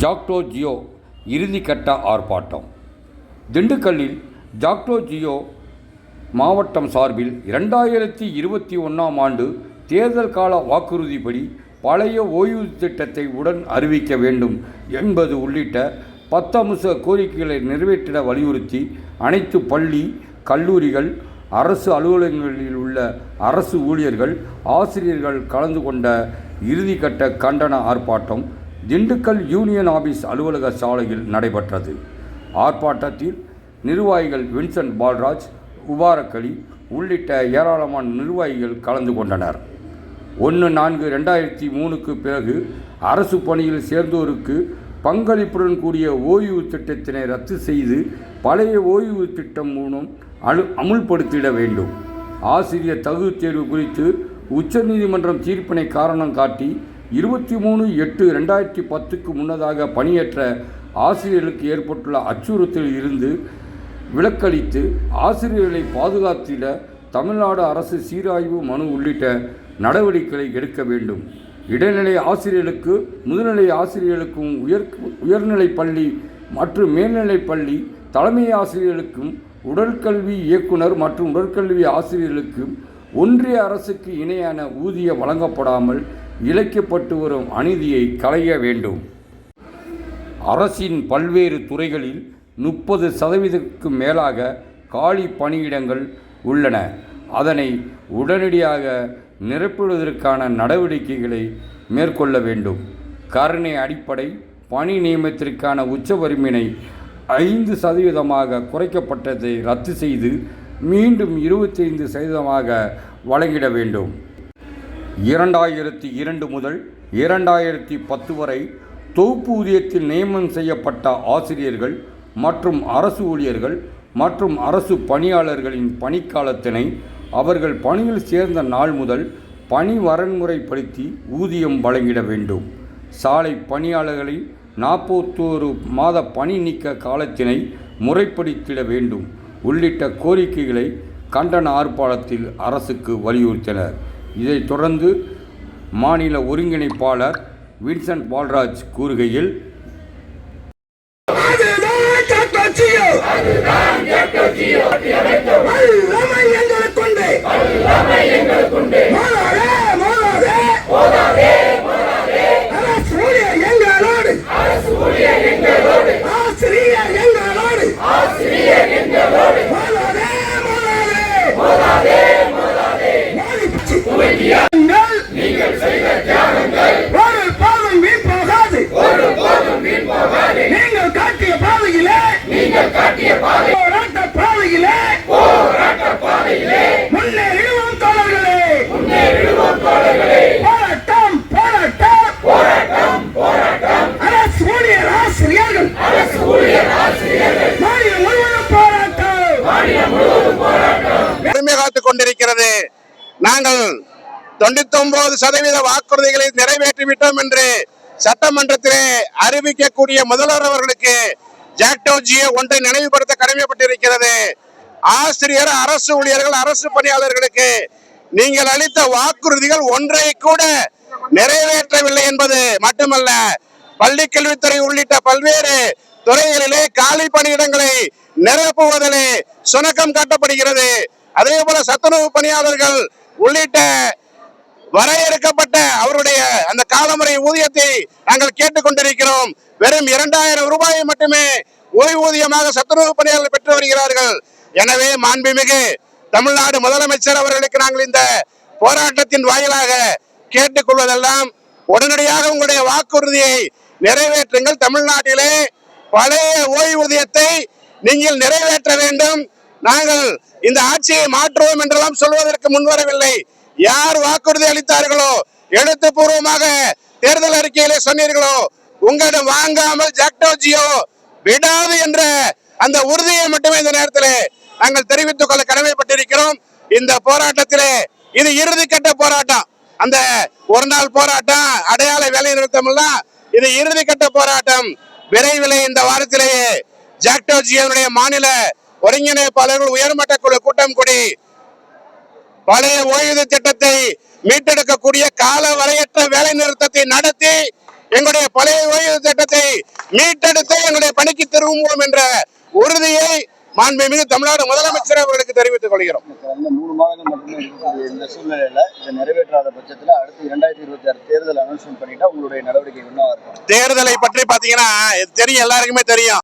ஜாக்டோ ஜியோ இறுதிக்கட்ட ஆர்ப்பாட்டம். திண்டுக்கல்லில் ஜாக்டோ ஜியோ மாவட்டம் சார்பில் 2021ஆம் ஆண்டு தேர்தல் கால வாக்குறுதிப்படி பழைய ஓய்வு திட்டத்தை உடன் அறிவிக்க வேண்டும் என்பது உள்ளிட்ட 10 அம்ச கோரிக்கைகளை நிறைவேற்றிட வலியுறுத்தி அனைத்து பள்ளி, கல்லூரிகள், அரசு அலுவலகங்களில் உள்ள அரசு ஊழியர்கள், ஆசிரியர்கள் கலந்து கொண்ட இறுதிக்கட்ட கண்டன ஆர்ப்பாட்டம் திண்டுக்கல் யூனியன் ஆபீஸ் அலுவலக சாலையில் நடைபெற்றது. ஆர்ப்பாட்டத்தில் நிர்வாகிகள் வின்சென்ட் பால்ராஜ், முபாரக் அலி உள்ளிட்ட ஏராளமான நிர்வாகிகள் கலந்து கொண்டனர். 1/4/2003க்கு பிறகு அரசு பணியில் சேர்ந்தோருக்கு பங்களிப்புடன் கூடிய ஓய்வு திட்டத்தினை ரத்து செய்து பழைய ஓய்வு திட்டம் மூலம் அமுல்படுத்திட வேண்டும். ஆசிரியர் தகுதி தேர்வு குறித்து உச்சநீதிமன்றம் தீர்ப்பினை காரணம் காட்டி 23/8/2010க்கு முன்னதாக பணியேற்ற ஆசிரியர்களுக்கு ஏற்பட்டுள்ள அச்சுறுத்தலில் இருந்து விலக்களித்து ஆசிரியர்களை பாதுகாத்திட தமிழ்நாடு அரசு சீராய்வு மனு உள்ளிட்ட நடவடிக்கைகளை எடுக்க வேண்டும். இடைநிலை ஆசிரியர்களுக்கு, முதுநிலை ஆசிரியர்களுக்கும், உயர்நிலை பள்ளி மற்றும் மேல்நிலை பள்ளி தலைமை ஆசிரியர்களுக்கும், உடற்கல்வி இயக்குனர் மற்றும் உடற்கல்வி ஆசிரியர்களுக்கும் ஒன்றிய அரசுக்கு இணையான ஊதியம் வழங்கப்படாமல் இழைக்கப்பட்டு வரும் அநீதியை களைய வேண்டும். அரசின் பல்வேறு துறைகளில் 30% மேலாக காலி பணியிடங்கள் உள்ளன. அதனை உடனடியாக நிரப்புவதற்கான நடவடிக்கைகளை மேற்கொள்ள வேண்டும். கருணை அடிப்படை பணி நியமனத்திற்கான உச்சவரிமினை 5% குறைக்கப்பட்டதை ரத்து செய்து மீண்டும் 25% வழங்கிட வேண்டும். 2002 முதல் 2010 வரை தொகுப்பு ஊதியத்தில் நியமனம் செய்யப்பட்ட ஆசிரியர்கள் மற்றும் அரசு ஊழியர்கள் மற்றும் அரசு பணியாளர்களின் பணிக்காலத்தினை அவர்கள் பணியில் சேர்ந்த நாள் முதல் பணி வரன்முறைப்படுத்தி ஊதியம் வழங்கிட வேண்டும். சாலை பணியாளர்களின் 41 மாத பணி நீக்க காலத்தினை முறைப்படுத்திட வேண்டும் உள்ளிட்ட கோரிக்கைகளை கண்டன ஆர்ப்பாட்டத்தில் அரசுக்கு வலியுறுத்தினர். இதைத் தொடர்ந்து மாநில ஒருங்கிணைப்பாளர் வின்சென்ட் பால்ராஜ் கூறுகையில், கொண்டிருக்கிறது. நாங்கள் 99% வாக்குறுதிகளை நிறைவேற்றிவிட்டோம் என்று சட்டமன்றத்திலே அறிவிக்கக்கூடிய முதல்வர் அவர்களுக்கு ஜாக்டோ ஜியோ ஒன்றை நினைவுபடுத்த கடமைப்பட்டிருக்கிறது. ஆசிரியர், அரசு ஊழியர்கள், அரசு பணியாளர்களுக்கு நீங்கள் அளித்த வாக்குறுதிகள் ஒன்றை கூட நிறைவேற்றவில்லை என்பது மட்டுமல்ல, பள்ளிக்கல்வித்துறை உள்ளிட்ட பல்வேறு துறைகளிலே காலி பணியிடங்களை நிரப்புவதிலே சுணக்கம் காட்டப்படுகிறது. அதே போல சத்துணவு பணியாளர்கள் உள்ளிட்ட வரையறுக்கப்பட்ட அவருடைய அந்த காலமுறை ஊதியத்தை நாங்கள் கேட்டுக்கொண்டிருக்கிறோம். வெறும் 2000 ரூபாயை மட்டுமே ஓய்வூதியமாக சத்துணவு பணியாளர்கள் பெற்று வருகிறார்கள். எனவே மாண்புமிகு தமிழ்நாடு முதலமைச்சர் அவர்களுக்கு நாங்கள் இந்த போராட்டத்தின் வாயிலாக கேட்டுக்கொள்வதெல்லாம், உடனடியாக உங்களுடைய வாக்குறுதியை நிறைவேற்றுங்கள். தமிழ்நாட்டிலே பழைய ஓய்வூதியத்தை நீங்கள் நிறைவேற்ற வேண்டும். நாங்கள் இந்த ஆட்சியை மாற்றுவோம் என்றெல்லாம் சொல்வதற்கு முன்வரவில்லை. யார் வாக்குறுதி அளித்தார்களோ, எழுத்துப்பூர்வமாக தேர்தல் அறிக்கையிலே சொன்னீர்களோ, உங்களிடம் வாங்காமல் ஜாக்டோ ஜியோ விடாது என்ற அந்த உறுதியை மட்டுமே இந்த நேரத்தில் நாங்கள் தெரிவித்துக் கொள்ள கடமைப்பட்டிருக்கிறோம். இந்த போராட்டத்திலே இது இறுதிக்கட்ட போராட்டம். அந்த ஒரு நாள் போராட்டம், அடையாள வேலை நிறுத்தம் எல்லாம் இது இறுதிக்கட்ட போராட்டம். விரைவில் இந்த வாரத்திலேயே ஜாக்டோ ஜியோனுடைய மாநில ஒருங்கிணைப்பாளர்கள் உயர்மட்ட குழு கூட்டம் கூடி பழைய ஓய்வூதிய திட்டத்தை மீட்டெடுக்கக்கூடிய கால வரையற்ற வேலை நிறுத்தத்தை நடத்தி எங்களுடைய பழைய ஓய்வு திட்டத்தை மீட்டெடுத்து எங்களுடைய பணிக்கு திரும்புவோம் என்ற உறுதியை மாண்புமிகு தமிழ்நாடு முதலமைச்சர் அவர்களுக்கு தெரிவித்துக் கொள்கிறோம். கடந்த 3 மாதங்கள் மட்டுமே இருக்கக்கூடிய இந்த சூழ்நிலையில இதை நிறைவேற்றாத பட்சத்துல அடுத்து 2026 தேர்தல் அனௌன்ஸ்மெண்ட் பண்ணிட்டா உங்களுடைய நடவடிக்கை என்னவா இருக்கும்? தேர்தலை பற்றி பாத்தீங்கன்னா தெரியும், எல்லாருக்குமே தெரியும்.